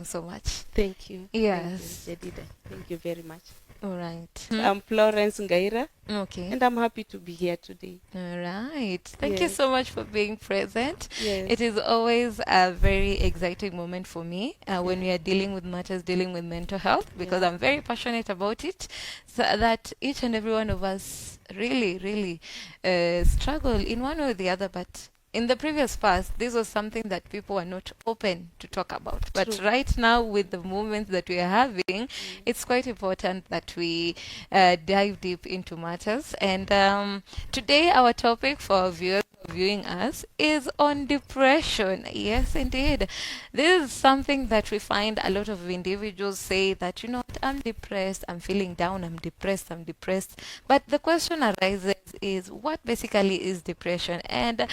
welcome so much. Thank you. Yes. Thank you, Jedida. Thank you very much. All right. I'm Florence Ngaira, Okay. and I'm happy to be here today. All right. Thank you Yes. so much for being present. Yes. It is always a very exciting moment for me when we are dealing with matters dealing with mental health, because Yeah. I'm very passionate about it, so that each and every one of us really struggle in one way or the other. But in the previous past, this was something that people were not open to talk about. But True. right now, with the movement that we are having, it's quite important that we dive deep into matters. And today, our topic for our viewers viewing us is on depression. Yes, indeed. This is something that we find a lot of individuals say that, you know what, I'm depressed, I'm feeling down, I'm depressed. But the question arises is, what basically is depression? And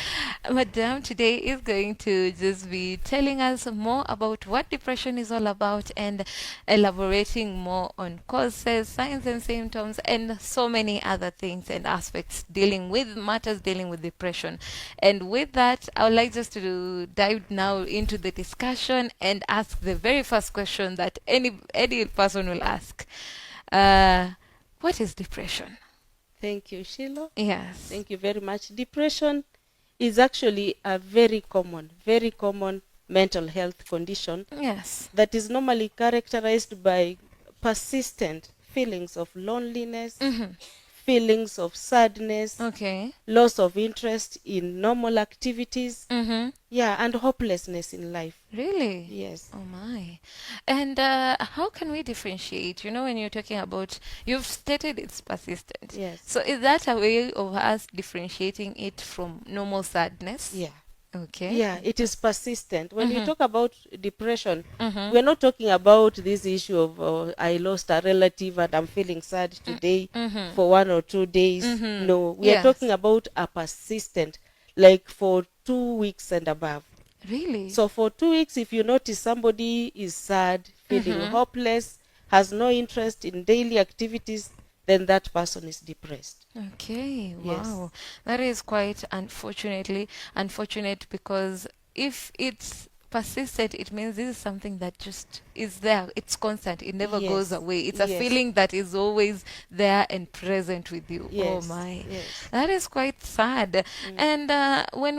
Madam today is going to just be telling us more about what depression is all about and elaborating more on causes, signs and symptoms, and so many other things and aspects dealing with matters dealing with depression. And with that, I would like just to dive now into the discussion and ask the very first question that any person will ask. What is depression? Thank you, Sheila. Yes. Thank you very much. Depression is actually a very common mental health condition Yes. that is normally characterized by persistent feelings of loneliness, feelings of sadness, Okay. loss of interest in normal activities, Mm-hmm. yeah, and hopelessness in life. Really? Yes. Oh my. And how can we differentiate? You know, when you're talking about, you've stated it's persistent. Yes. So is that a way of us differentiating it from normal sadness? Yeah. Okay. Yeah, it is persistent. When we Mhm. talk about depression, Mhm. we're not talking about this issue of I lost a relative and I'm feeling sad today Mhm. for 1 or 2 days. Mhm. No, we Yes. are talking about a persistent, like for 2 weeks and above. Really? So for 2 weeks, if you notice somebody is sad, feeling hopeless, has no interest in daily activities, then that person is depressed. Okay, Yes. wow. That is quite unfortunate, because if it's persistent, it means this is something that just is there. It's constant. It never goes Yes. away. It's a Yes. feeling that is always there and present with you. Oh Yes. my. Yes. That is quite sad. And when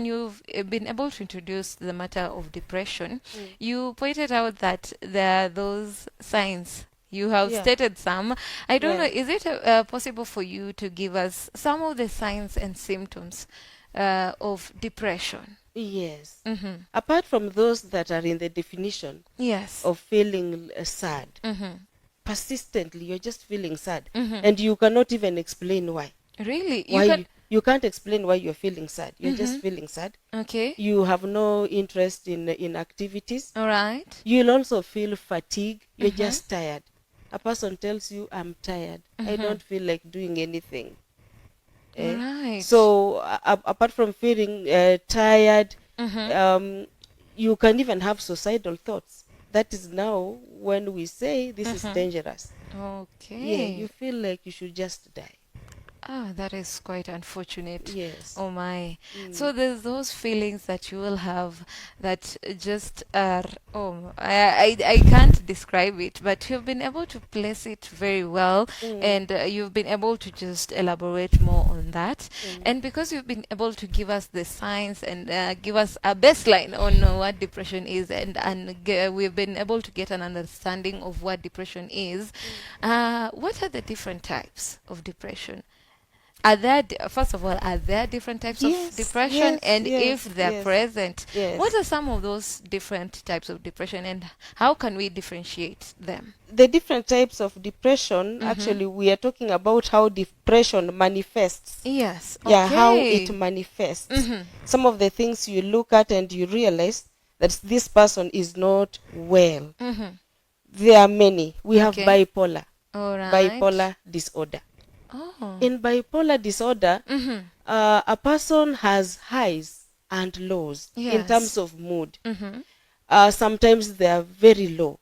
you've been able to introduce the matter of depression, you pointed out that there are those signs. You have Yeah. stated some. I don't know, Yeah. is it possible for you to give us some of the signs and symptoms of depression? Yes. Mm-hmm. Apart from those that are in the definition Yes. of feeling sad, Mm-hmm. persistently, you're just feeling sad, Mhm. and you cannot even explain why. Really? Why You can. you can't explain why you're feeling sad. You're just feeling sad. Okay. You have no interest in activities. All right. You'll also feel fatigue. You're just tired. A person tells you, I'm tired. I don't feel like doing anything. All right. So apart from feeling tired, Mhm. you can even have suicidal thoughts. That is now when we say this is dangerous. Okay. Yeah, you feel like you should just die. Ah, that is quite unfortunate. Yes. Oh my. So there's those feelings that you will have that just are, oh, I can't describe it, but you've been able to place it very well, and you've been able to just elaborate more on that. And because you've been able to give us the signs and give us a baseline on what depression is, and we've been able to get an understanding of what depression is, what are the different types of depression? First of all, are there different types of Yes, depression? yes, And yes, if they're yes, present, yes. what are some of those different types of depression, and how can we differentiate them? The different types of depression, actually, we are talking about how depression manifests. Yes. Yeah, how it Okay. manifests. Some of the things you look at and you realize that this person is not well. There are many. We have Okay. bipolar, All right. bipolar disorder. Oh. In bipolar disorder, a person has highs and lows in Yes. terms of mood. Sometimes they are very low.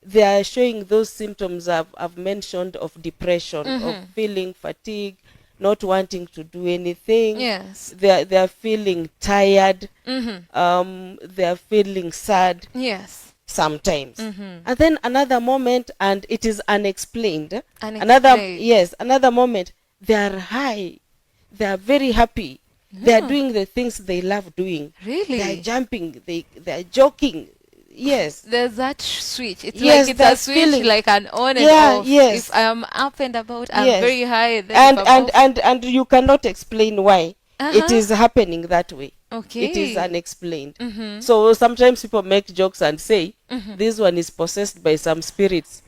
They are showing those symptoms I've mentioned of depression, of feeling fatigue, not wanting to do anything. Yes. They're feeling tired. Mm-hmm. They're feeling sad Yes. sometimes. Mm-hmm. And then another moment, and it is unexplained. Unexplained. Another moment, they are high. They are very happy. They are Yeah. doing the things they love doing. They are Really? jumping. They are joking. Yes. There's that switch. It's like Yes, it's that a switch, feeling. like an on and Yeah, off. yes. If I'm up and about, I'm Yes. very high. Then if And I'm and off, and you cannot explain why it uh-huh. is happening that way. It is Okay. unexplained. Mm-hmm. So sometimes people make jokes and say, Mm-hmm. this one is possessed by some spirits.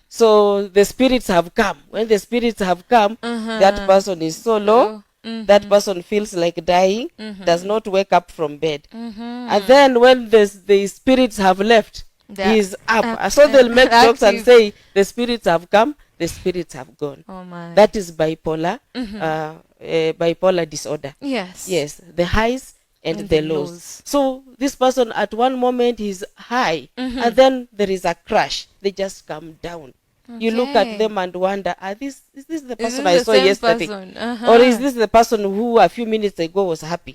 So the spirits have come. When the spirits have come, that Uh-huh. person is so low, that Mm-hmm. person feels like dying, does not wake up from bed. Mm-hmm. And then when the spirits have left, They're he is up. up- So they'll make jokes and active. say, the spirits have come, the spirits have gone. Oh my. That is bipolar, Mhm. bipolar disorder. Yes. Yes, the highs and And the the lows. lows. So this person at one moment is high, Mhm. and then there is a crash. They just come down. You look at Okay. them and wonder, is this the Is person this I the saw same yesterday? person? Or is Uh-huh. this the person who a few minutes ago was happy?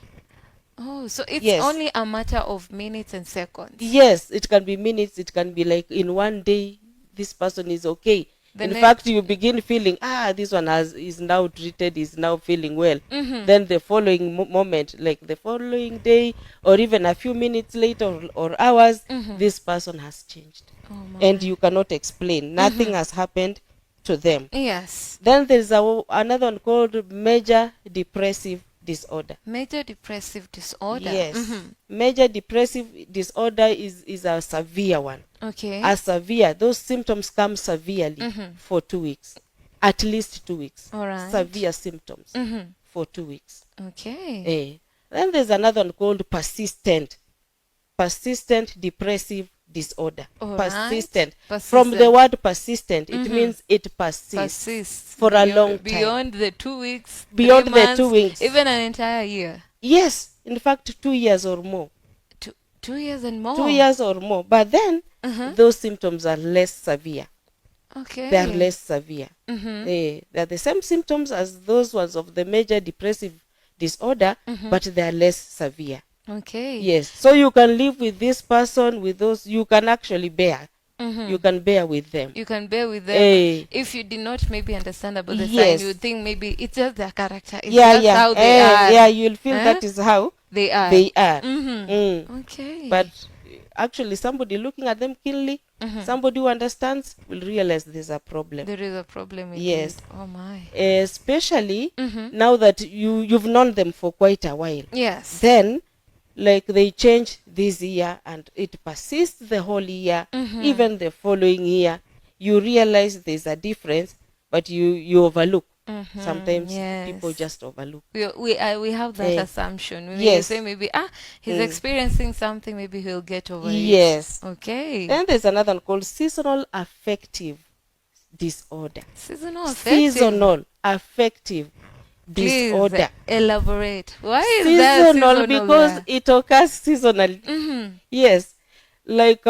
Oh, so it's Yes. only a matter of minutes and seconds. Yes, it can be minutes, it can be like in one day, this person is okay. The In next- fact, you begin feeling, this one is now treated, is now feeling well. Mhm. Then the following moment, like the following day, or even a few minutes later or hours, this person has changed. Oh my. And you cannot explain. Nothing has happened to them. Yes. Then there's another one called major depressive disorder. Major depressive disorder. Yes. Mhm. Major depressive disorder is a severe one. Okay. A severe, those symptoms come severely for 2 weeks. At least 2 weeks. All right. Severe symptoms Mhm. for 2 weeks. Okay. Then there's another one called persistent depressive disorder. All right. Persistent. From Persistent. the word persistent, it means it persists. Persists for a long time. beyond the 2 weeks, Beyond 3 the months, 2 weeks. even an entire year. Yes, in fact, 2 years or more. 2 years and more. 2 years or more. But then those symptoms are less severe. Okay. They are less severe. Mhm. They are the same symptoms as those ones of the major depressive disorder, but they are less severe. Okay. Yes. So you can live with this person, with those, you can actually bear. Mhm. You can bear with them. You can bear with them. If you did not maybe understand about the Yes. sign, you would think maybe it's just their character. It's Yeah, just yeah. how they are. Yeah, you'll feel Huh? that is how They are. they are. Mhm. Okay. But actually, somebody looking at them keenly, somebody who understands, will realize there's a problem. there is a problem. Yes. Indeed. Oh my. Especially now that you've known them for quite a while. Yes. Then, like, they change this year and it persists the whole year, even the following year. You realize there's a difference, but you overlook. Sometimes Yes. people just overlook. We have that Eh, assumption. We may yes. say maybe he's experiencing something, maybe he'll get over it. Yes. Okay. Then there's another one called seasonal affective disorder. Seasonal affective. Seasonal affective Please disorder. elaborate. Why is that Seasonal because there? it occurs seasonally. Yes. Like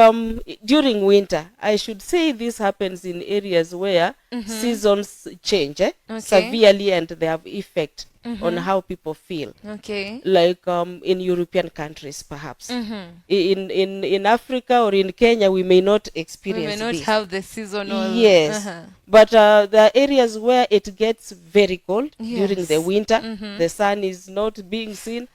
during winter, I should say this happens in areas where seasons change severely, and they have effect on how people feel. Okay. Like in European countries, perhaps. In Africa or in Kenya, we may not We experience may not this. have the seasonal. Yes, but there are areas where it gets very cold during the Yes. winter. The sun is not being seen,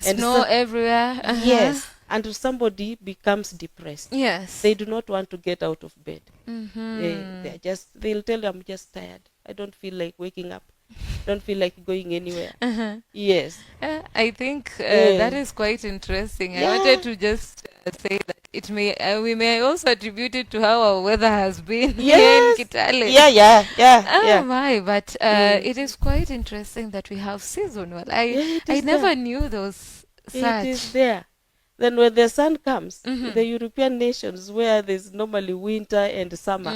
and Snow everywhere. yes, and somebody becomes depressed. Yes. They do not want to get out of bed. They'll tell you, I'm just tired. I don't feel like waking up. Don't feel like going anywhere. Yes. I think that is quite interesting. I Yeah. wanted to just say that it may we may also attribute it to how our weather has been here in Yes. Kitale. Yeah. My, but it is quite interesting that we have seasonal. it I is never there. knew those It such. is there. Then when the sun comes, the European nations where there's normally winter and summer,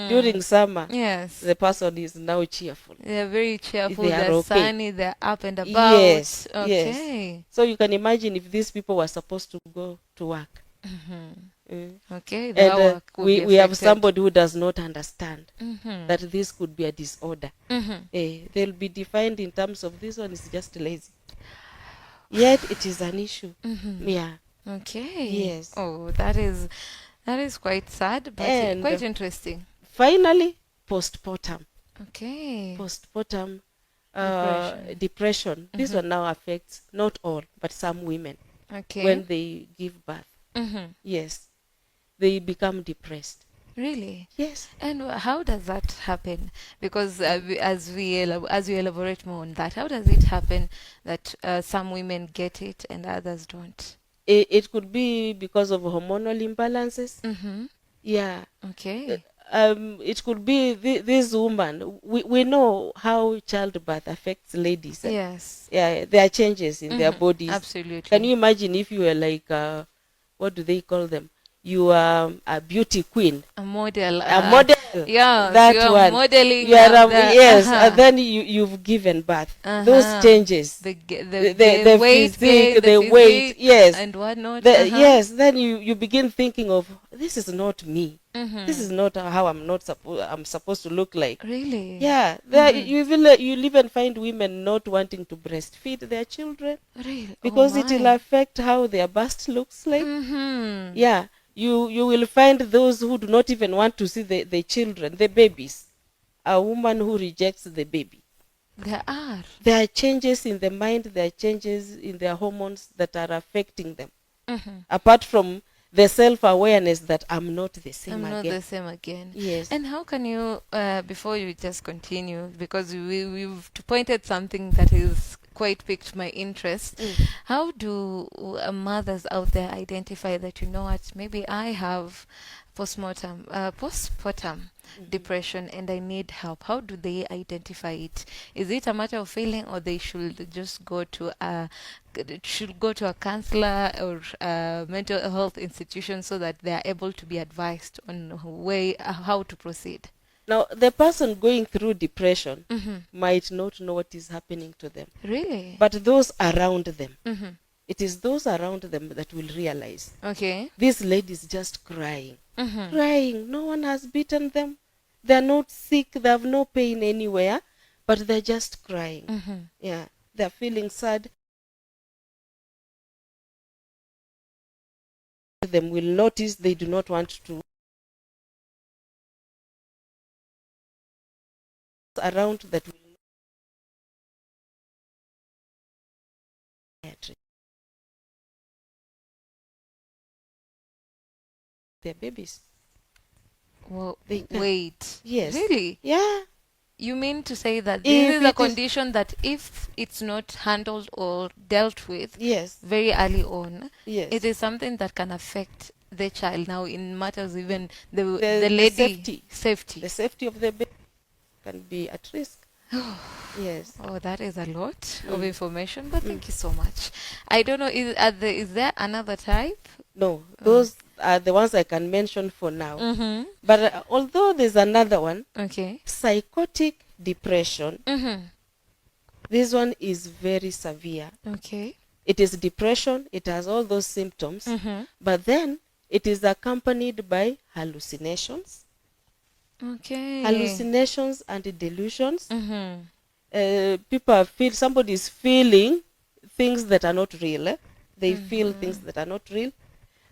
during summer, Yes. the person is now cheerful. They're very cheerful, They are they're okay. sunny, they're up and about. Yes, Okay. So you can imagine if these people were supposed to go to work. Okay, And the work could be we have affected. somebody who does not understand Mm-hmm. that this could be a disorder. Mm-hmm. They'll be defined in terms of this one is just lazy. Yet it is an issue. Mm-hmm. Yeah. Okay. Yes. Oh, that is quite sad, but quite And interesting. finally, postpartum. Okay. Postpartum Depression. depression. This Mm-hmm. one now affects not all, but some women Okay. when they give birth. Mm-hmm. Yes, they become depressed. Really? Yes. And how does that happen? Because as we elaborate more on that, how does it happen that some women get it and others don't? It could be because of hormonal imbalances. Mm-hmm. Yeah. Okay. It could be this woman. We know how childbirth affects ladies. Yes. Yeah, there are changes in their Mm-hmm. bodies. Absolutely. Can you imagine if you were like, what do they call them? You are a beauty queen. A model. A model. Yeah, That you're one. modeling You are yes, uh-huh. and then you've given birth. Those Uh-huh. changes. The weight gain, the the weight, physique, yes. and whatnot. Yes, then you begin thinking of, this is not me. Mm-hmm. This is not how I'm supposed to look like. Really? Yeah, there you'll even find women not wanting to breastfeed their children Really? because Oh it will my. affect how their bust looks like. Mm-hmm. Yeah, you will find those who do not even want to see the children, the babies. A woman who rejects the baby. There are. There are changes in the mind, there are changes in their hormones that are affecting them. Mm-hmm. Apart from the self-awareness that I'm not the same I'm again. not the same again. Yes. And how can you, before you just continue, because we've pointed something that is quite piqued my interest. How do mothers out there identify that, you know what, maybe I have postpartum depression and I need help? How do they identify it? Is it a matter of feeling, or they should just go to a counselor or a mental health institution so that they are able to be advised on how to proceed? Now, the person going through depression Mm-hmm. might not know what is happening to them, Really? but those around them, Mm-hmm. it is those around them that will realize Okay. this lady is just crying. Mm-hmm. Crying. No one has beaten them. They're not sick. They have no pain anywhere, but they're just crying. Mm-hmm. Yeah, they're feeling sad. Them will notice they do not want to around that will their babies. Well, They can. wait. Yes. Really? Yeah. You mean to say that If this is a it is- condition that if it's not handled or dealt with Yes. very early on, Yes. it is something that can affect the child now in matters even the The lady safety. The safety of the baby can be at risk. Yes. Oh, that is a lot of information, but thank you so much. I don't know, is there another type? No, those are the ones I can mention for now. Mm-hmm. But although there's another one, Okay. psychotic depression, Mm-hmm. this one is very severe. Okay. It is depression, it has all those symptoms, Mm-hmm. but then it is accompanied by hallucinations. Okay. Hallucinations and delusions. Mm-hmm. People feel somebody is feeling things that are not real. They feel things that are not real.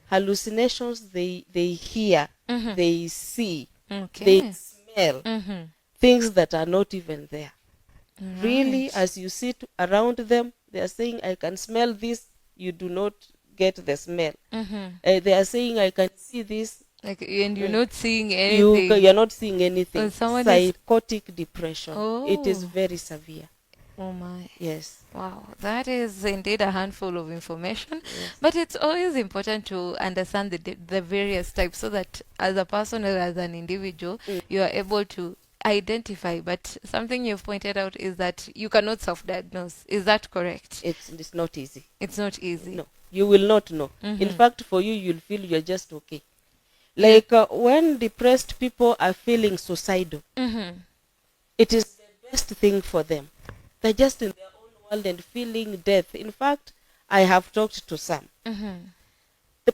Hallucinations, they hear, Mm-hmm. they see, Okay. they smell Mm-hmm. things that are not even there. Really, Right. as you sit around them, they are saying, I can smell this. You do not get the smell. Mm-hmm. They are saying, I can see this. Like, and you're not seeing You, anything. you're not seeing anything. When someone is- Psychotic depression. It is Oh. very severe. Oh my. Yes. Wow, that is indeed a handful of information. Yes. But it's always important to understand the various types so that as a person or as an individual, you are able to identify. But something you've pointed out is that you cannot self-diagnose. Is that correct? It's not easy. It's not easy. No, you will not know. Mhm. In fact, for you, you'll feel you're just okay. Like when depressed people are feeling suicidal, Mm-hmm. it is the best thing for them. They're just in their own world and feeling death. In fact, I have talked to some. Mm-hmm.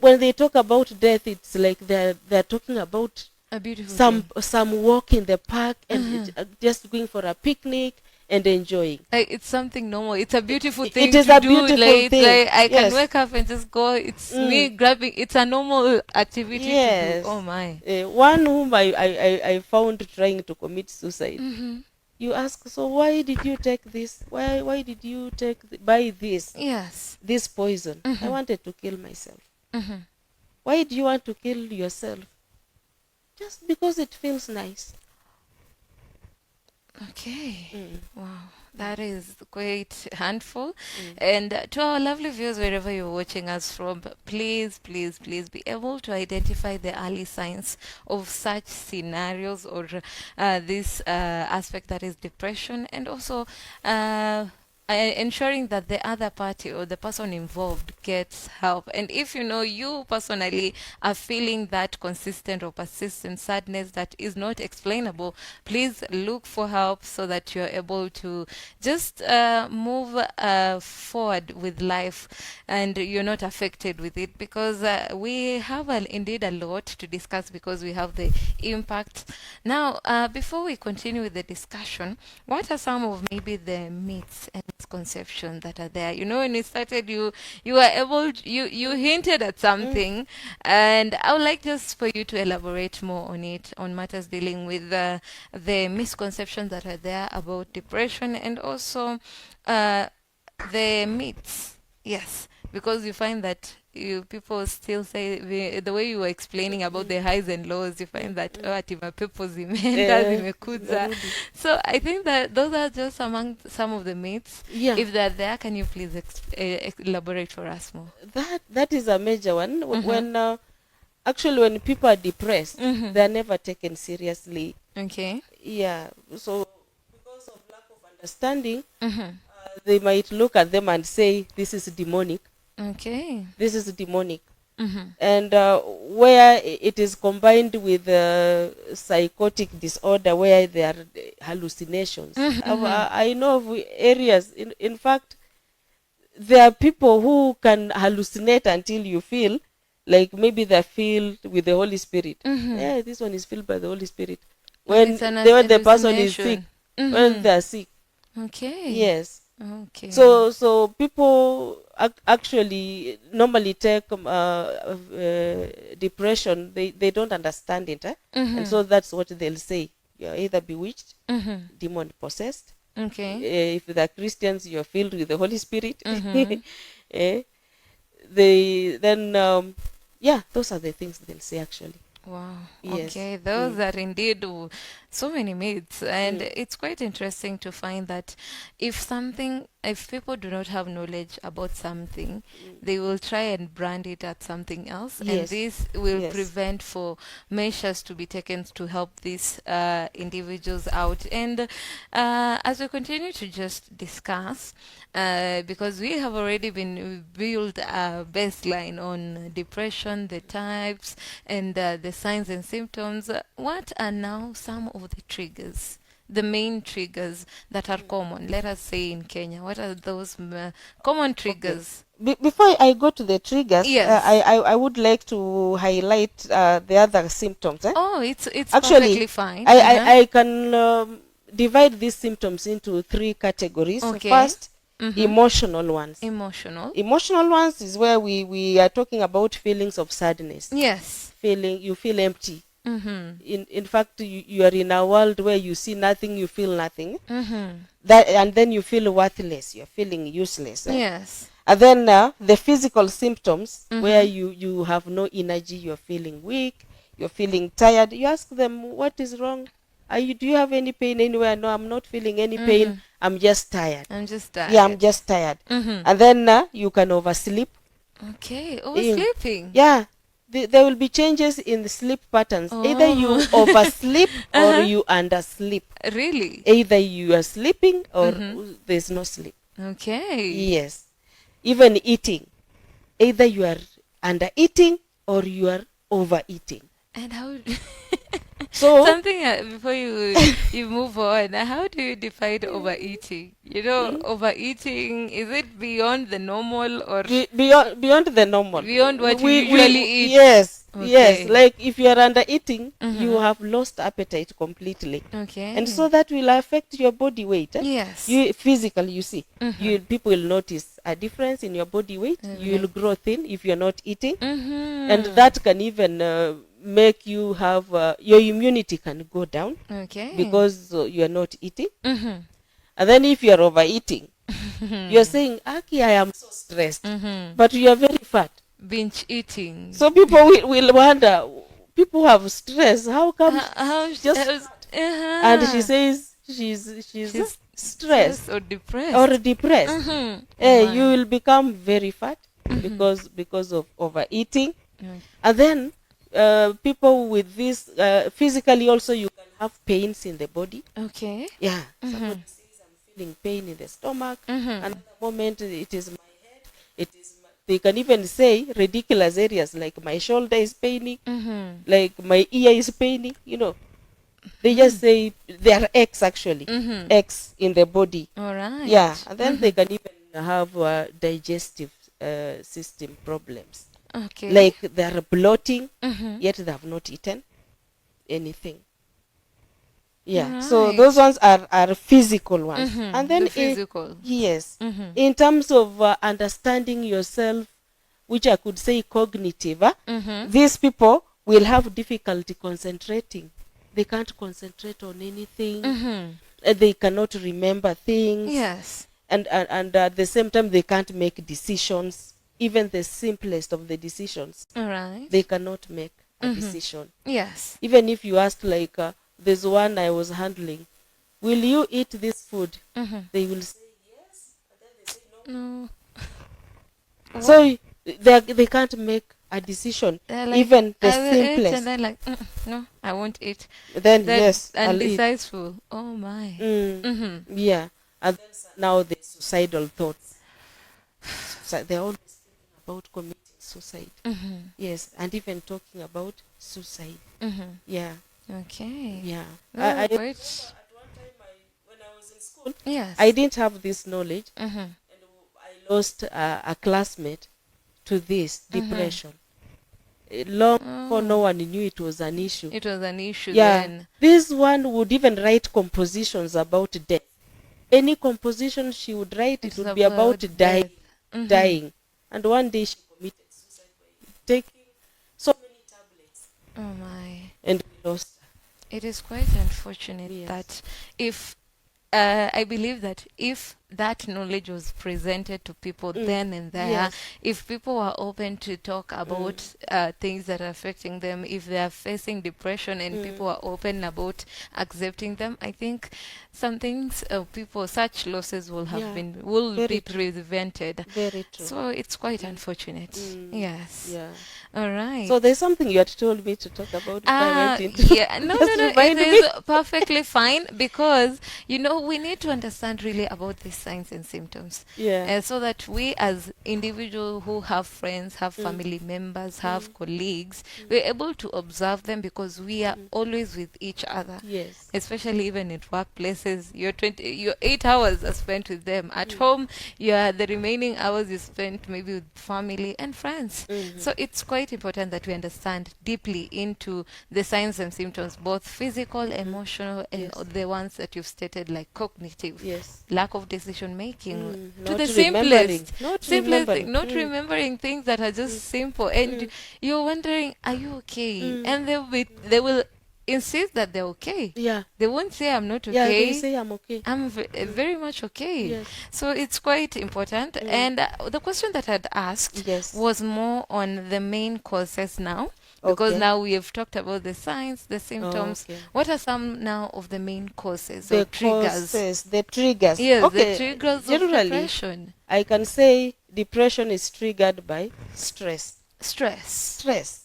when they talk about death, it's like they're talking about A beautiful thing. some walk in the park and just going for a picnic and enjoying. Like, it's something normal. It's a beautiful It thing is to a do. beautiful Like, it's thing. like I can Yes. wake up and just go. It's me grabbing. It's a normal activity to do. Yes. Oh my. One whom I found trying to commit suicide. Mm-hmm. You ask, so why did you take this? Why did you buy Yes. this poison? I Mhm. wanted to kill myself. Mm-hmm. Why do you want to kill yourself? Just because it feels nice. Okay. Mm. Wow. That is quite handful. And to our lovely viewers, wherever you're watching us from, please, please, please be able to identify the early signs of such scenarios or this aspect that is depression, and also ensuring that the other party or the person involved gets help. And if you know you personally are feeling that consistent or persistent sadness that is not explainable, please look for help so that you're able to just move forward with life and you're not affected with it, because we have indeed a lot to discuss because we have the impact. Now, before we continue with the discussion, what are some of maybe the myths and misconceptions that are there? You know, when we started, you were able you hinted at something, and I would like just for you to elaborate more on it, on matters dealing with the misconceptions that are there about depression, and also the myths. Yes, because you find that people still say the way you were explaining about the highs and lows, you find that ati mapepo zimeenda zimekuja. Zimerudi. So I think that those are just among some of the myths. Yeah. If they're there, can you please elaborate for us more? That is a major one. When actually when people are depressed, they're never taken seriously. Okay. Yeah. So because of lack of understanding, Mm-hmm. they might look at them and say, this is demonic. Okay. This is demonic. Mm-hmm. And where it is combined with psychotic disorder, where there are hallucinations. I know of areas, in fact, there are people who can hallucinate until you feel like maybe they're filled with the Holy Spirit. Yeah, this one is filled by the Holy Spirit. When It's an when the person is sick, hallucination. when they're sick. Okay. Yes. Okay. So people actually normally take depression. They don't understand it, and so that's what they'll say. You're either bewitched, demon possessed. Okay. If they're Christians, you're filled with the Holy Spirit. Eh, they then yeah, those are the things they'll say actually. Wow. Yes. Okay. Those are indeed so many myths. And it's quite interesting to find that if people do not have knowledge about something, they will try and brand it at something else. And Yes. this will Yes. prevent for measures to be taken to help these individuals out. And as we continue to just discuss, because we have already been built a baseline on depression, the types, and the signs and symptoms. What are now some of the triggers, the main triggers that are common? Let us say in Kenya, what are those common triggers? Before I go to the triggers, Yes. I would like to highlight the other symptoms. Oh, it's Actually, perfectly fine. I can divide these symptoms into three categories. Okay. First, emotional ones. Emotional. Emotional ones is where we are talking about feelings of sadness. Yes. You feel empty. Mm-hmm. In fact, you are in a world where you see nothing, you feel nothing. Mm-hmm. And then you feel worthless. You're feeling useless. Yes. And then the physical symptoms, where you have no energy, you're feeling weak, you're feeling tired. You ask them, what is wrong? Do you have any pain anywhere? No, I'm not feeling any pain. I'm just tired. I'm just tired. Yeah, I'm just tired. And then you can oversleep. Okay. Oversleeping. Yeah. There will be changes in the sleep patterns. Either you oversleep or you undersleep. Really? Either you are sleeping or there's no sleep. Okay. Yes. Even eating. Either you are under eating or you are overeating. And how So Something before you move on. How do you define overeating? Overeating, is it beyond the normal or beyond the normal, beyond what you we usually eat? yes, Okay. like if you are under eating, you Mm-hmm. have lost appetite completely, and Okay. so that will affect your body weight, Yes. you physical, you see, Mm-hmm. you people will notice a difference in your body weight. You will Like. grow thin if you're not eating, and Mm-hmm. that can even make you have your immunity can go down Okay. because you are not eating. Mm-hmm. And then if you are overeating, you're Mm-hmm. saying, Aki, I am so stressed, Mm-hmm. but you are very fat. Binge eating. So people will wonder, people have stress, how come How, she's just fat? And she uh-huh. says she's She's stressed stressed or or depressed. depressed. Mm-hmm. Oh Eh, you my. will become very fat Mm-hmm. because of overeating. Mm. And then people with this physically also, you can have pains in the body. Okay. Yeah, Mm-hmm. somebody says, I'm feeling pain in the stomach. Mm-hmm. Another moment, it is my head. They can even say ridiculous areas like my shoulder is paining, Mm-hmm. like my ear is paining. They just say they are X actually, Mm-hmm. X in the body. All Yeah, right. and then they can even have digestive system problems, Okay. like they are bloating, Mm-hmm. yet they have not eaten anything. Yeah, so Right. those ones are physical ones. And Mm-hmm. then The physical. yes, Mm-hmm. in terms of understanding yourself, which I could say cognitive, Mm-hmm. these people will have difficulty concentrating. They can't concentrate on anything. Mm-hmm. They cannot remember things, Yes. and at the same time they can't make decisions. Even the simplest of the decisions, All right. they cannot make a Mm-hmm. decision. Yes. Even if you ask, like, there's one I was handling, will you eat this food? Mm-hmm. They will say yes, and then they say no. No. What? So they can't make a decision, They're like, even the I will eat, and simplest. then like, no, I won't eat. Then That yes, I'll eat. undecisive. Oh my. Mm-hmm. Yeah, and then now the suicidal thoughts. They're always thinking about committing suicide. Mm-hmm. Yes, and even talking about suicide. Mm-hmm. Yeah, Okay. yeah. Oh, I great. at one time, when I was in school, Yes. I didn't have this knowledge, Mm-hmm. and I lost a classmate to this Mm-hmm. depression. Long before no Oh, one knew it was an issue. it was an issue Yeah, then. this one would even write compositions about death. Any composition she would write, it It's would be about about dying, death. Mm-hmm. dying. And one day she committed suicide by taking so many tablets, Oh my. and we lost her. It is quite unfortunate Yes. that if I believe that if that knowledge was presented to people then and there, Yes. if people were open to talk about things that are affecting them, if they are facing depression and people are open about accepting them, I think some things, people, such losses will have Yeah. will Very be true. prevented. Very true. So it's quite unfortunate. Yes. Yeah. All right. So there's something you had told me to talk about before I went into. Yeah, no, Just no, no, it remind me. is perfectly fine because, we need to understand really about these signs and symptoms. Yeah. So that we as individuals who have friends, have family members, have colleagues, we're able to observe them because we are always with each other. Yes. Especially even in workplaces, your 8 hours are spent with them. At home, the remaining hours you spent maybe with family and friends. So it's quite important that we understand deeply into the signs and symptoms, both physical, emotional, and Yes. the ones that you've stated, like cognitive, Yes. lack of decision making, to Not the remembering. simplest, Not simplest remembering. thing, not remembering things that are just simple, and you're wondering, are you okay? And they will insist that they're okay. Yeah. They won't say I'm not Yeah, okay. they say I'm okay. I'm very much okay. Yes. So it's quite important. And the question that I'd asked Yes. was more on the main causes now. Because Okay. now we have talked about the signs, the symptoms. Okay. What are some now of the main causes or The triggers? causes, the triggers. Yes, Okay. the triggers of Generally, depression. I can say depression is triggered by stress. Stress. Stress.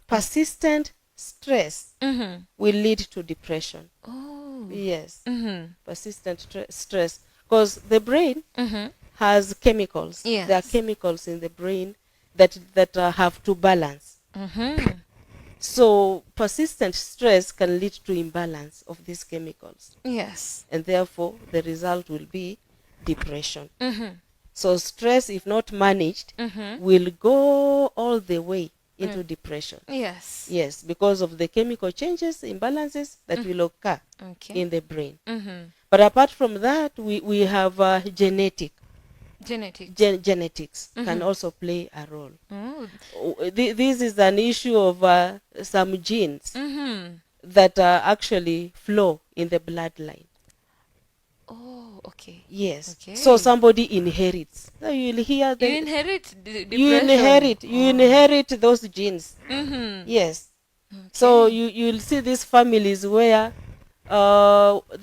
Persistent stress Mm-hmm. will lead to depression. Oh. Yes. Mm-hmm. Persistent stress. Because the brain Mm-hmm. has chemicals. Yes. There are chemicals in the brain that have to balance. Mm-hmm. So persistent stress can lead to imbalance of these chemicals, Yes. and therefore the result will be depression. Mm-hmm. So stress, if not managed, Mm-hmm. will go all the way into depression. Yes. Yes, because of the chemical changes, imbalances that will occur Okay. in the brain. Mm-hmm. But apart from that, we have Genetics. genetics can also play a role. Oh. This is an issue of some genes Mm-hmm. that actually flow in the bloodline. Oh, okay. Yes. Okay. So somebody inherits. So you'll hear You the inherit you depression. inherit those genes. Mm-hmm. Yes. Okay. So you'll see these families where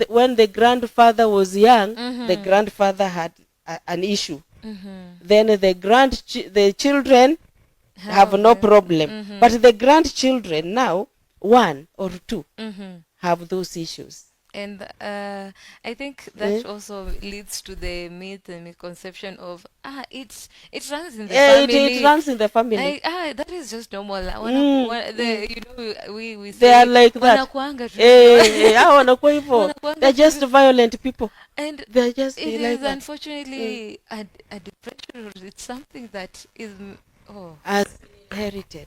when the grandfather was young, the grandfather had an issue. Then the children have no problem, but the grandchildren now, one or two, have those issues. And I think that also leads to the myth and misconception of it runs in the family. It runs in the family. That is just normal. We They are say like that. wanakuanga tu hivyo. Wanakuwa hivyo. Wanakuanga They're tu just hivyo. violent people. And They're just it like is that. unfortunately a depression, or it's something that is As inherited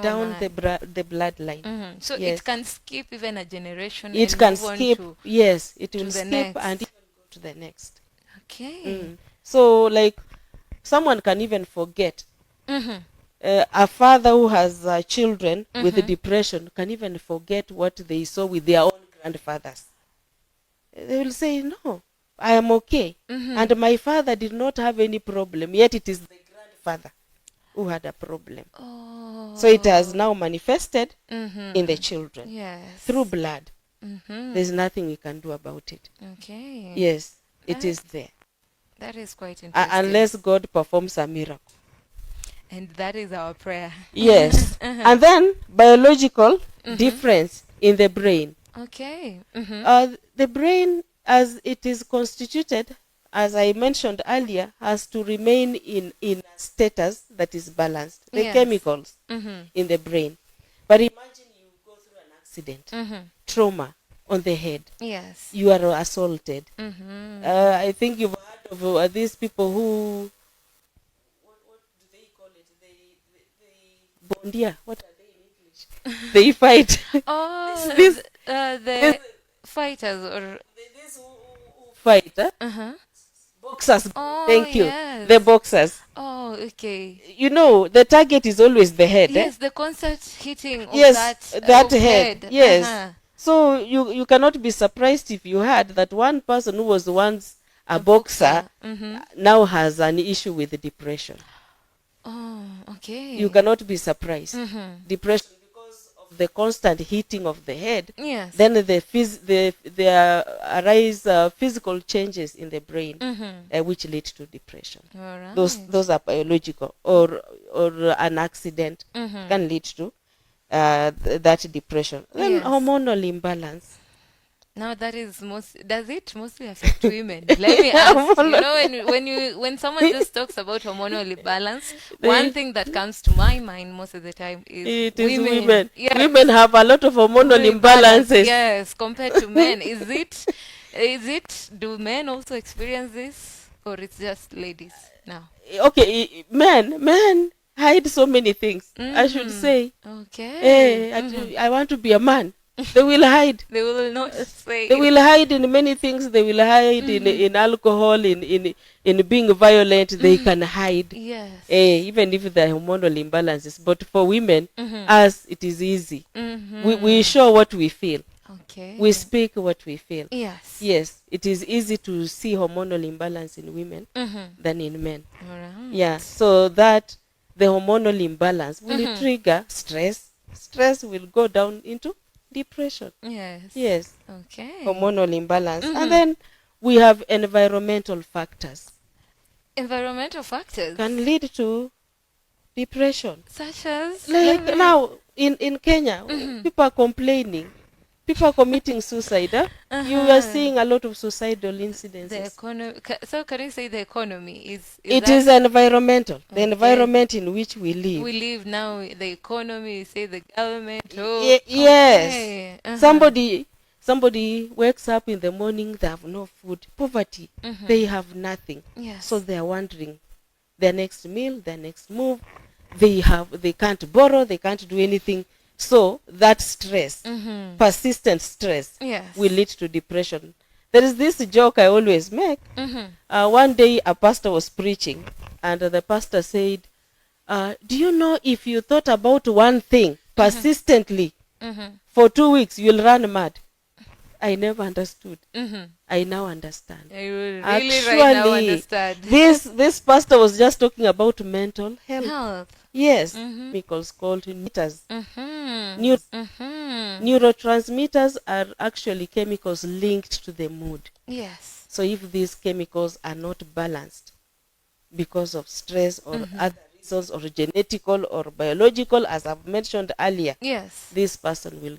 down the bloodline. So Yes. it can skip even a generation. It and can move on skip. to, Yes, it to will the skip next. and even go to the next. Okay. So like someone can even forget. Mm-hmm. A father who has children with depression can even forget what they saw with their own grandfathers. They will say, no, I am okay. And my father did not have any problem, yet it is the grandfather who had a problem. Oh. So it has now manifested in the children. Yes. Through blood. Mm-hmm. There's nothing we can do about it. Okay. Yes, it is there. That is quite interesting. Unless God performs a miracle. And that is our prayer. Yes. And then biological difference in the brain. Okay. The brain, as it is constituted, as I mentioned earlier, has to remain in a status that is balanced. The Yes. chemicals in the brain. But imagine you go through an accident, trauma on the head. Yes. You are assaulted. I think you've heard of these people who, what do they call it? They bondia. What are they in English? They fight. Oh, This- the fighters or These who fight. Boxers. Oh, Thank you. yes. The boxers. oh, okay. You know, the target is always the head. Yes, the constant hitting of Yes, that that head. Yes. Uh-huh. So you cannot be surprised if you heard that one person who was once a boxer now has an issue with depression. Oh, okay. You cannot be surprised. Depression because of the constant hitting of the head. Yes. Then there arise physical changes in the brain, which lead to depression. All right. Those are biological, or an accident can lead to that depression. Then Yes. hormonal imbalance. Now that is does it mostly affect women? Let me ask. You know, when someone just talks about hormonal imbalance, one thing that comes to my mind most of the time is It is women. Yes. Women have a lot of hormonal imbalances. Yes, compared to men. Is it? Do men also experience this, or it's just ladies now? Okay, men hide so many things. I should say, Okay. I want to be a man. They will hide. They will not say. They will hide in many things. They will hide in alcohol, in being violent. They can hide. Yes. Even if there are hormonal imbalances. But for women, as it is easy. We show what we feel. Okay. We speak what we feel. Yes. Yes, it is easy to see hormonal imbalance in women than in men. All right. Yeah, so that the hormonal imbalance will trigger stress. Stress will go down into depression. Yes. Yes, Okay. hormonal imbalance. And then we have environmental factors Environmental factors can lead to depression. such as Like now in Kenya, people are complaining People are committing suicide. Huh? You are seeing a lot of suicidal The incidences. economy. So can you say the economy is It that is environmental, the okay? environment in which we live. We live now. The economy. You say the government. Oh, Yes. okay. Somebody wakes up in the morning, they have no food, poverty, they have nothing. So Yes. they are wondering their next meal, their next move. They can't borrow, they can't do anything. So that stress, persistent stress, Yes. will lead to depression. There is this joke I always make. One day a pastor was preaching, and the pastor said, do you know, if you thought about one thing persistently for 2 weeks, you'll run mad? I never understood. I now understand. I will really right now Actually, understand. this pastor was just talking about mental health. Health. Yes, chemicals called neurotransmitters. Mm-hmm. Neurotransmitters are actually chemicals linked to the mood. Yes. So if these chemicals are not balanced because of stress or other reasons, or genetical or biological, as I've mentioned earlier, Yes. this person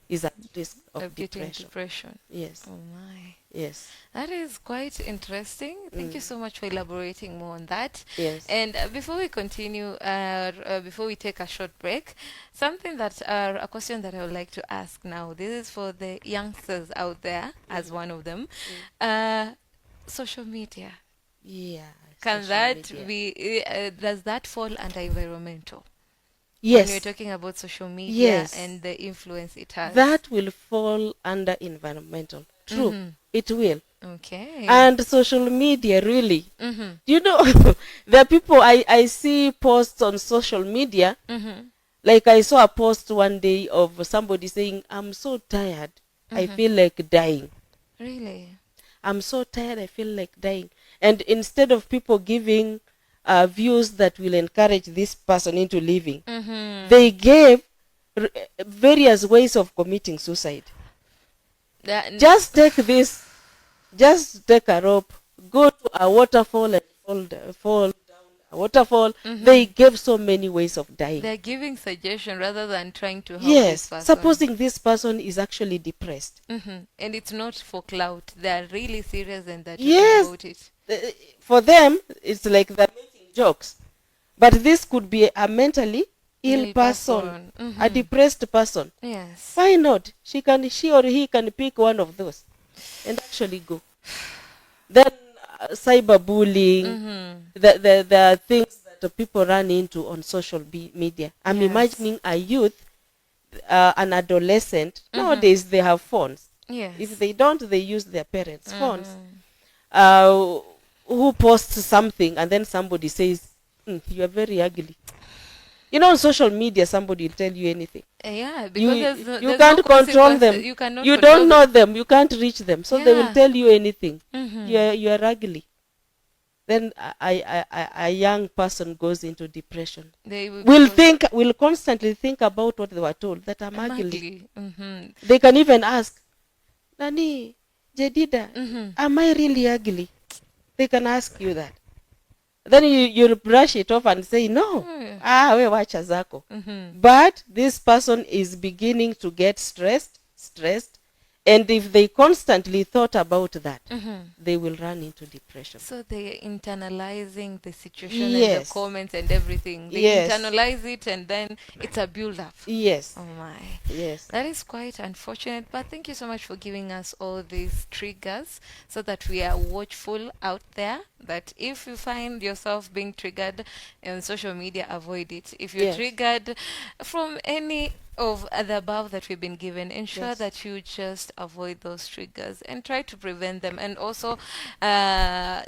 is at risk of Getting depression. depression. Yes. Oh my. Yes. That is quite interesting. Thank you so much for elaborating more on that. Yes. And before we continue, before we take a short break, something that a question that I would like to ask now. This is for the youngsters out there, as one of them. Social media. Yeah. Can social that media. be? Does that fall under environmental? When we're Yes. talking about social media Yes. and the influence it has. That will fall under environmental. True. It will. Okay. And social media, really. Mm-hmm. You know, there are people, I see posts on social media. Like I saw a post one day of somebody saying, I'm so tired, I feel like dying. Really? I'm so tired, I feel like dying. And instead of people giving views that will encourage this person into living, they gave various ways of committing suicide. Just take this, just take a rope, go to a waterfall and fall down a waterfall. They gave so many ways of dying. They're giving suggestion rather than trying to help Yes, this person. supposing this person is actually depressed. And it's not for clout. They're really serious and they're talking Yes, about it. for them, it's like they're making jokes. But this could be a mentally ill Ill person, person. a depressed person. Yes. Why not? She or he can pick one of those and actually go. Then cyberbullying, there are things that people run into on social media. I'm Yes. imagining a youth, an adolescent. Nowadays they have phones. Yes. If they don't, they use their parents' phones. Who posts something and then somebody says, you are very ugly. You know, on social media, somebody will tell you anything. Yeah, because You there's can't no control them. consequences. You cannot You control don't know them. You can't reach them. So they will Yeah. tell you anything. Mhm. You are ugly. Then a young person goes into depression. They will Will constantly think about what they were told, that I'm ugly. ugly. They can even ask, Nani, Jedida, am I really ugly? They can ask you that. Then you brush it off and say, no. We wacha zako. But this person is beginning to get stressed. And if they constantly thought about that, they will run into depression. So they're internalizing the situation and Yes. the comments and everything. They Yes. internalize it and then it's a build up. Yes. Oh my. Yes. That is quite unfortunate, but thank you so much for giving us all these triggers so that we are watchful out there. That if you find yourself being triggered on social media, avoid it. If you're Yes. triggered from any of the above that we've been given, ensure Yes. that you just avoid those triggers and try to prevent them. And also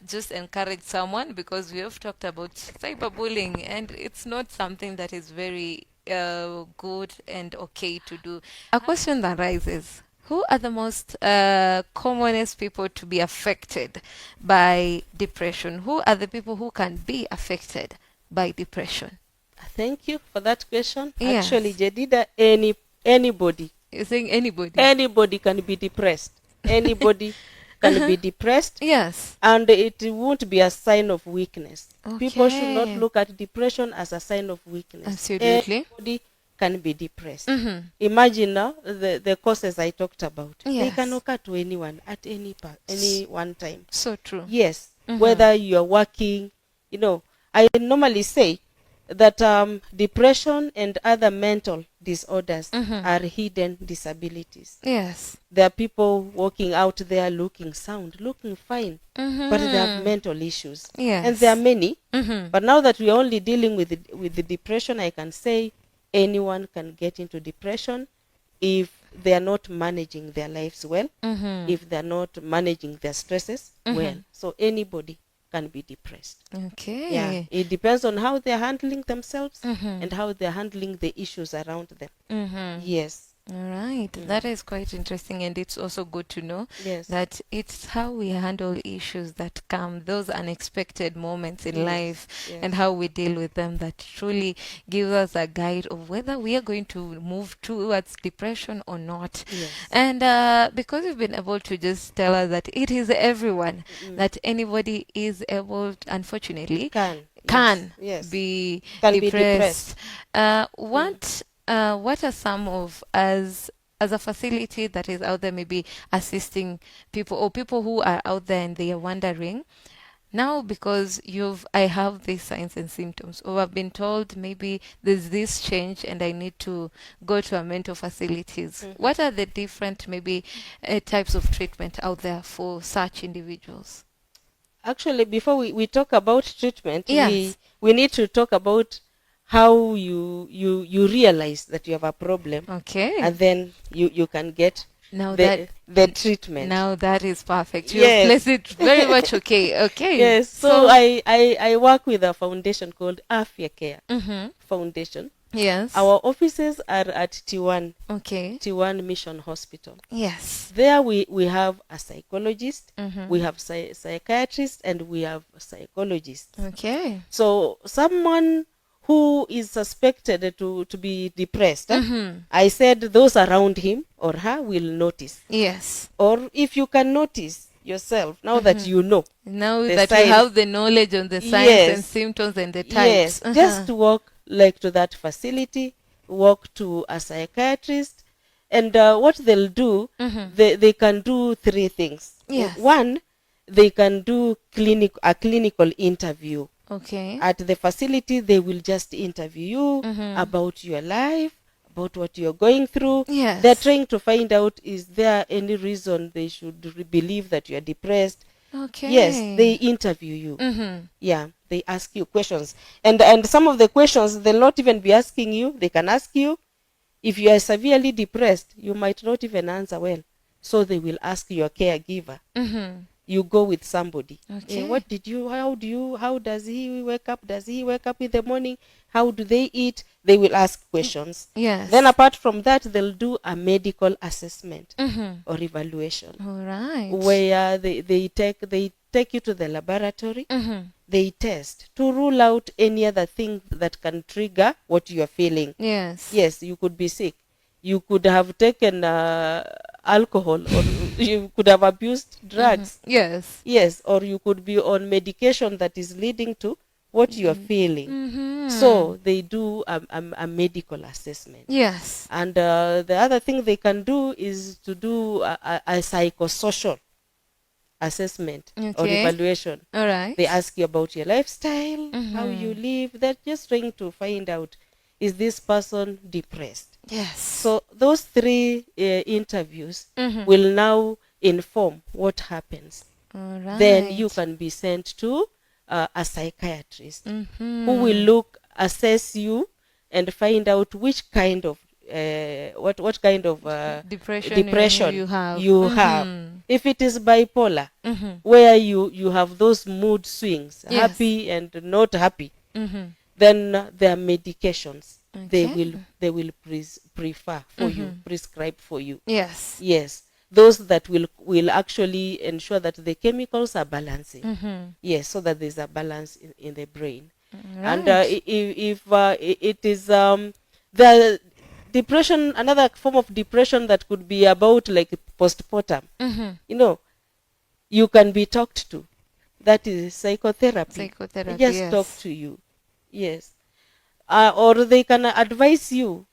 just encourage someone, because we have talked about cyberbullying and it's not something that is very good and okay to do. A question that rises: who are the most commonest people to be affected by depression? Who are the people who can be affected by depression? Thank you for that question. Yes. Actually, Jedida, anybody You're saying anybody? anybody can be depressed. Anybody can be depressed. Yes. And it won't be a sign of weakness. People should not Okay. look at depression as a sign of weakness. Absolutely. Anybody can be depressed. Mm-hmm. Imagine now the causes I talked about. They Yes. can occur to anyone at any one time. So true. Yes, Mm-hmm. whether you are working, I normally say that depression and other mental disorders Mm-hmm. are hidden disabilities. Yes. There are people walking out there looking sound, looking fine, but they have Mm-hmm. mental issues. Yes. And there are many. Mm-hmm. But now that we are only dealing with the depression, I can say anyone can get into depression if they are not managing their lives well, Mm-hmm. if they are not managing their stresses well. So anybody can be depressed. Okay. Yeah, it depends on how they're handling themselves Mm-hmm. and how they're handling the issues around them. Mm-hmm. Yes. All right. That is quite interesting, and it's also good to know Yes. that it's how we handle issues that come, those unexpected moments in Yes, life, yes. and how we deal with them that truly gives us a guide of whether we are going to move towards depression or not. Yes. And because you've been able to just tell us that it is everyone, that anybody is able, unfortunately, Can. can Yes. be Can be depressed. What are some of, as a facility that is out there, maybe assisting people or people who are out there and they are wondering now, because I have these signs and symptoms, or I've been told maybe there's this change and I need to go to a mental facilities. What are the different maybe types of treatment out there for such individuals? Actually, before we talk about treatment, Yes. we need to talk about how you realize that you have a problem, Okay. and then you can get Now the treatment. Now that is perfect. You Yes. place it very much okay. Okay. Yes. So I work with a foundation called Afya Mm-hmm. Foundation. Yes. Our offices are at T1 Okay. Mission Hospital. Yes. There we have a psychologist, Mm-hmm. we have psychiatrists, and we have psychologists. Okay. So someone who is suspected to be depressed, Mm-hmm. I said those around him or her will notice. Yes. Or if you can notice yourself, now that you know. Now The that signs. you have the knowledge on the signs Yes. and symptoms and the Yes, types. just walk like to that facility, walk to a psychiatrist, and what they'll do, they can do three things. Yes. One, they can do a clinical interview. Okay. At the facility, they will just interview you about your life, about what you're going through. Yes. They're trying to find out, is there any reason they should believe that you're depressed? Okay. Yes, they interview you. Mm-hmm. Yeah, they ask you questions. And some of the questions they'll not even be asking you. They can ask you, if you are severely depressed, you might not even answer well. So they will ask your caregiver. Mm-hmm. You go with somebody. Okay. How does he wake up? Does he wake up in the morning? How do they eat? They will ask questions. Yes. Then apart from that, they'll do a medical assessment or evaluation, All right. where they take you to the laboratory. Mm-hmm. They test to rule out any other thing that can trigger what you are feeling. Yes. Yes, you could be sick. You could have taken alcohol, or you could have abused drugs. Yes. Yes, or you could be on medication that is leading to what you are feeling. Mm-hmm. So they do a medical assessment. Yes. And the other thing they can do is to do a psychosocial assessment or Okay. evaluation. All right. They ask you about your lifestyle, how you live. They're just trying to find out, is this person depressed? Yes. So those three interviews will now inform what happens. All right. Then you can be sent to a psychiatrist who will assess you and find out which kind of what kind of depression you have. If it is bipolar, where you have those mood swings, Yes. happy and not happy, then there are medications they will prefer for you, prescribe for you. Yes. Yes, those that will actually ensure that the chemicals are balancing. Yes, so that there's a balance in the brain. And if it is the depression, another form of depression that could be about like postpartum, you can be talked to. That is psychotherapy. Psychotherapy. They just yes. talk to you. Yes. Or they can advise you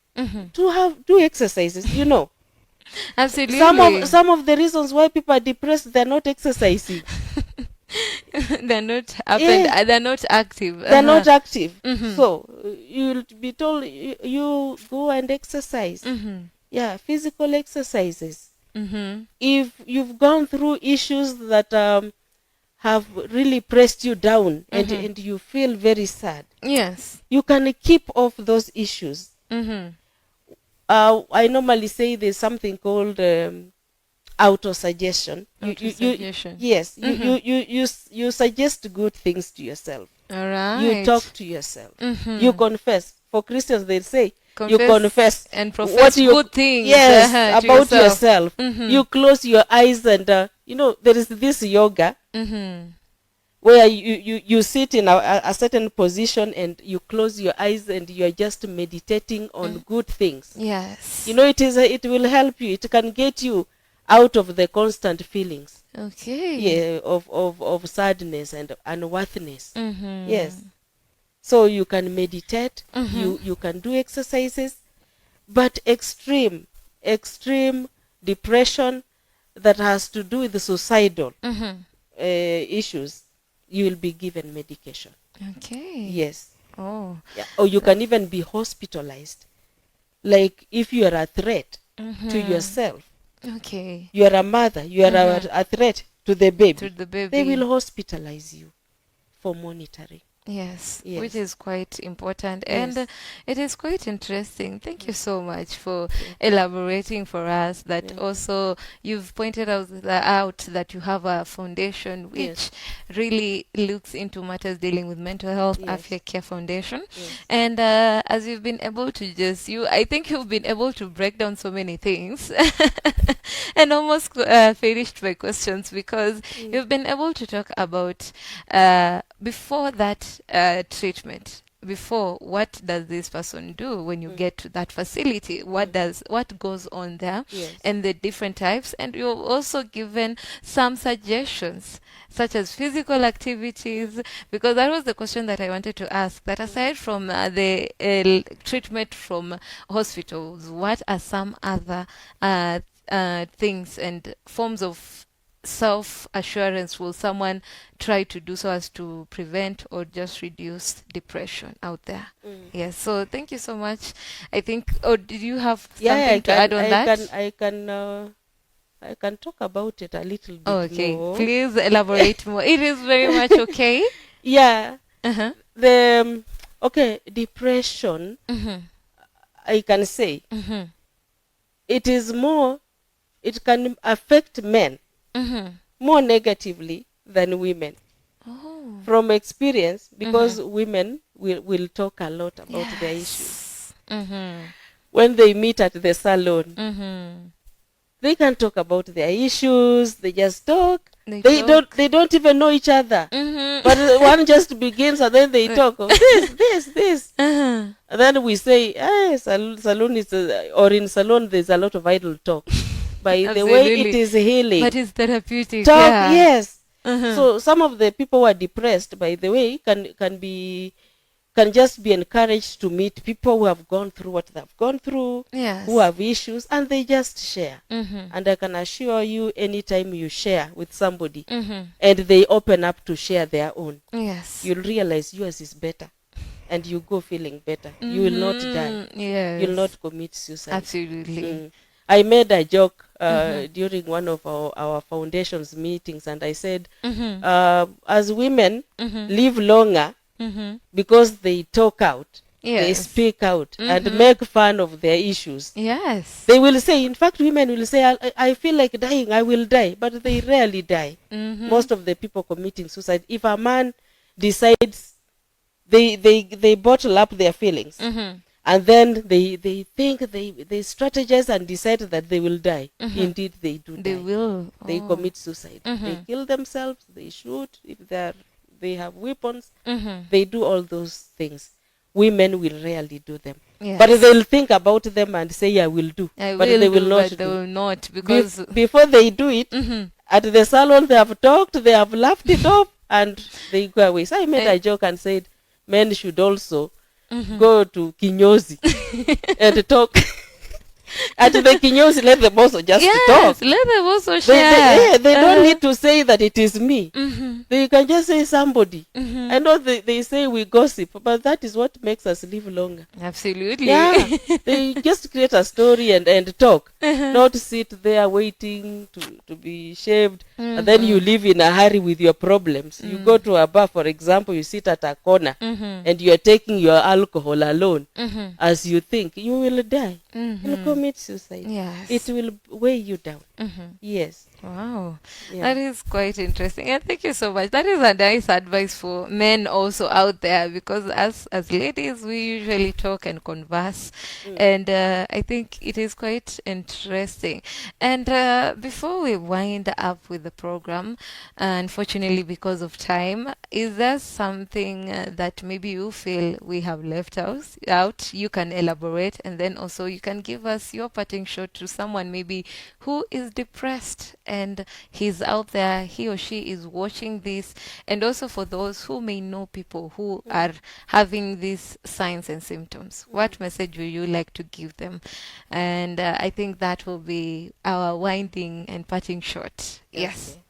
to do exercises, you know. Absolutely. Some of the reasons why people are depressed, they're not exercising. They're not up Yeah, and they're not active. they're not active. Mhm. So you'll be told, you go and exercise. Mhm. Yeah, physical exercises. Mhm. If you've gone through issues that have really pressed you down, and you feel very sad, Yes. you can keep off those issues. Mhm. I normally say there's something called auto suggestion. Auto-suggestion. Yes, you suggest good things to yourself. All right. You talk to yourself. You confess. For Christians, they say you Confess confess and profess good things, yes, to about yourself. yourself. You close your eyes, and there is this yoga Mhm. where you sit in a certain position, and you close your eyes, and you're just meditating on good things. Yes. It will help you. It can get you out of the constant feelings, Okay. of sadness and unworthiness. Mhm. Yes. So you can meditate, you can do exercises, but extreme depression that has to do with the suicidal issues, you will be given medication. Okay. Yes. Oh. Yeah. Or you can even be hospitalized. Like if you are a threat to yourself, Okay. you are a mother, you are a threat to the baby, To the baby. they will hospitalize you for monitoring. Yes, Yes. which is quite important, Yes. and it is quite interesting. Thank you so much for elaborating for us that. Yeah. Also you've pointed out that you have a foundation which Yes. really looks into matters dealing with mental health, Yes. Afya Care Foundation. Yes. And as you've been able to I think you've been able to break down so many things and almost finished my questions, because you've been able to talk about before that treatment. Before, what does this person do when you get to that facility? What goes on there? Yes. And the different types. And you've also given some suggestions, such as physical activities, because that was the question that I wanted to ask. That aside from the treatment from hospitals, what are some other things and forms of self-assurance will someone try to do so as to prevent or just reduce depression out there? Yes, so thank you so much. I think, or did you have something to add on that? I can talk about it a little bit Okay, more. please elaborate more. It is very much okay. Yeah. Uh-huh. Depression, Mm-hmm. I can say Mm-hmm. it can affect men Mm-hmm. more negatively than women, Oh. from experience, because women will talk a lot about their issues. Yes. Mm-hmm. When they meet at the salon, Mm-hmm. they can talk about their issues. They just talk. They They talk. don't even know each other. Mm-hmm. But one just begins, and then they talk of this. Uh-huh. And then we say, salon is, or in salon there's a lot of idle talk. By the way, it Absolutely. is healing. But it's therapeutic. Talk, Yeah. yes. Uh-huh. So some of the people who are depressed, by the way, can just be encouraged to meet people who have gone through what they've gone through, Yes. who have issues, and they just share. Mm-hmm. And I can assure you, anytime you share with somebody Mm-hmm. and they open up to share their own, Yes. you'll realize yours is better, and you go feeling better. You will not die. Yes. You'll not commit suicide. Absolutely. I made a joke during one of our foundation's meetings, and I said, as women live longer Mm-hmm. because they talk out, they Yes. speak out, and make fun of their issues. Yes. They will say, in fact, women will say, I feel like dying, I will die, but they rarely die. Most of the people committing suicide, if a man decides, they bottle up their feelings, and then they think, they strategize and decide that they will die. Indeed, they do They die. will. They Oh. commit suicide. They kill themselves, they shoot, if they have weapons, Mm-hmm. they do all those things. Women will rarely do them. Yes. But they'll think about them and say, I will do. I But will they will do, not but they do. will not, because Before they do it, at the salon, they have talked, they have laughed it off, and they go away. So I made a joke and said, men should also go to kinyozi and talk. At the kinyozi, let them also just talk. Yes, let them also They, share. they don't need to say that it is me. Mm-hmm. They can just say somebody. Mm-hmm. I know they say we gossip, but that is what makes us live longer. Absolutely. Yeah, they just create a story and talk, Uh-huh. not sit there waiting to be shaved, and then you Mm-hmm. live in a hurry with your problems. You go to a bar, for example, you sit at a corner, Mm-hmm. and you are taking your alcohol alone. Mm-hmm. As you think, you will die. You'll Mm-hmm. commit suicide. Yes. It will weigh you down. Mm-hmm. Yes. Wow, Yeah. that is quite interesting. And thank you so much. That is a nice advice for men also out there, because as ladies we usually talk and converse, and I think it is quite interesting. And before we wind up with the program, unfortunately because of time, is there something that maybe you feel we have left out? You can elaborate, and then also you can give us your parting shot to someone maybe who is depressed and he's out there, he or she is watching this, and also for those who may know people who are having these signs and symptoms. What message would you like to give them? And I think that will be our winding and parting shot. Yes. Okay.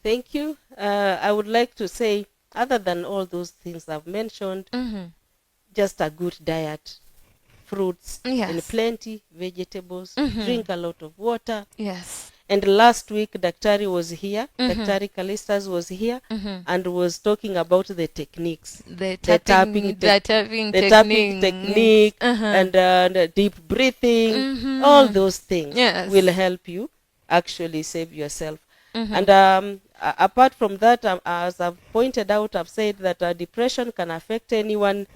Thank you. I would like to say, other than all those things I've mentioned, Mm-hmm. just a good diet, fruits in Yes. plenty, vegetables, Mhm. drink a lot of water. Yes. And last week, Daktari was here, Mhm. Daktari Kalistas was here, Mm-hmm. and was talking about the techniques. The The tapping, tapping technique. technique, Uh-huh. and deep breathing. Mhm. All those things Yes. will help you actually save yourself. Mhm. And apart from that, as I've pointed out, I've said that depression can affect anyone,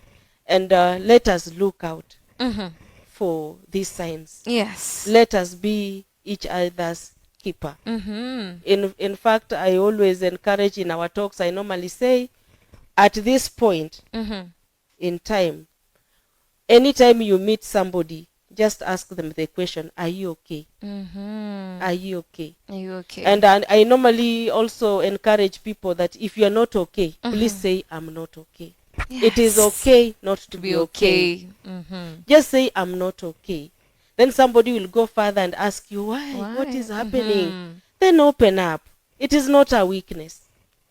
and let us look out Mhm. for these signs. Yes. Let us be each other's keeper. Mhm. In fact, I always encourage in our talks, I normally say, at this point Mhm. in time, anytime you meet somebody, just ask them the question, are you okay? Mhm. Are you okay? Are you okay? And I normally also encourage people that if you're not okay, please say, I'm not okay. It is Yes. okay not to To be be okay. okay. Mhm. Just say, I'm not okay. Then somebody will go further and ask you, why? What Why? is happening? Mhm. Then open up. It is not a weakness.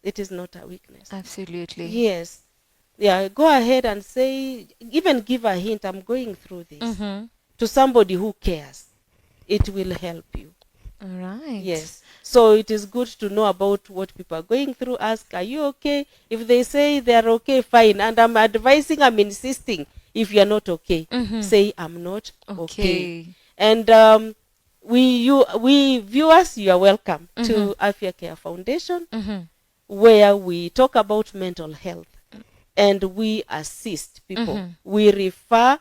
It is not a weakness. Absolutely. Yes. Yeah, go ahead and say, even give a hint, I'm going through this, Mhm. to somebody who cares. It will help you. All right. Yes. So it is good to know about what people are going through. Ask, are you okay? If they say they are okay, fine. And I'm advising, I'm insisting, if you're not okay, Mhm. say, I'm not okay. Okay. And we viewers, you are welcome to Afya Care Foundation, Mhm. where we talk about mental health and we assist people. We refer,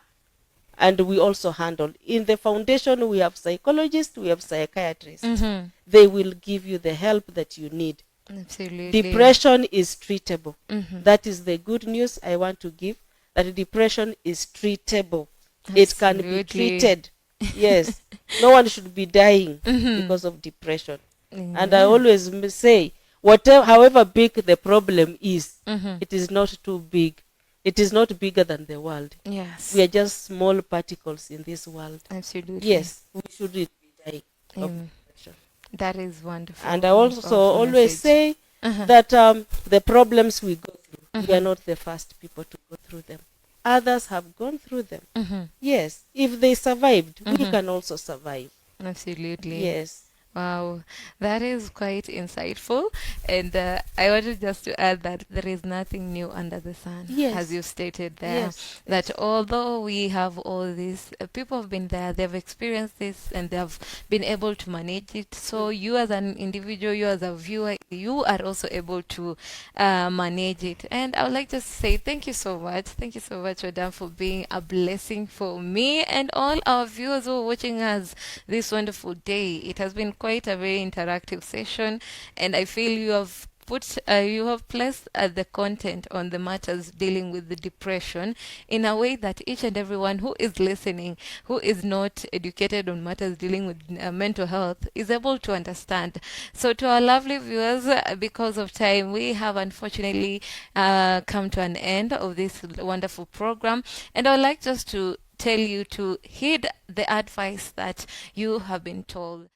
and we also handle. In the foundation, we have psychologists, we have psychiatrists. Mhm. They will give you the help that you need. Absolutely. Depression is treatable. Mhm. That is the good news I want to give, that depression is treatable. It can be Absolutely. treated. Yes. No one should be dying because of depression. And I always say, whatever, however big the problem is, it is not too big. It is not bigger than the world. Yes. We are just small particles in this world. Absolutely. Yes, we shouldn't be dying of Mm. depression. That is wonderful. And I also Powerful always message. say that the problems we go through, we are not the first people to go through them. Others have gone through them. Yes, if they survived, we can also survive. Absolutely. Yes. Wow, that is quite insightful. And I wanted just to add that there is nothing new under the sun, Yes. as you stated there. Yes. That although we have all these, people have been there, they've experienced this, and they have been able to manage it. So you as an individual, you as a viewer, you are also able to manage it. And I would like to say thank you so much. Thank you so much, Madam, for being a blessing for me and all our viewers who are watching us this wonderful day. It has been quite a very interactive session, and I feel you have you have placed the content on the matters dealing with the depression in a way that each and everyone who is listening, who is not educated on matters dealing with mental health, is able to understand. So to our lovely viewers, because of time, we have unfortunately come to an end of this wonderful program, and I would like just to tell you to heed the advice that you have been told.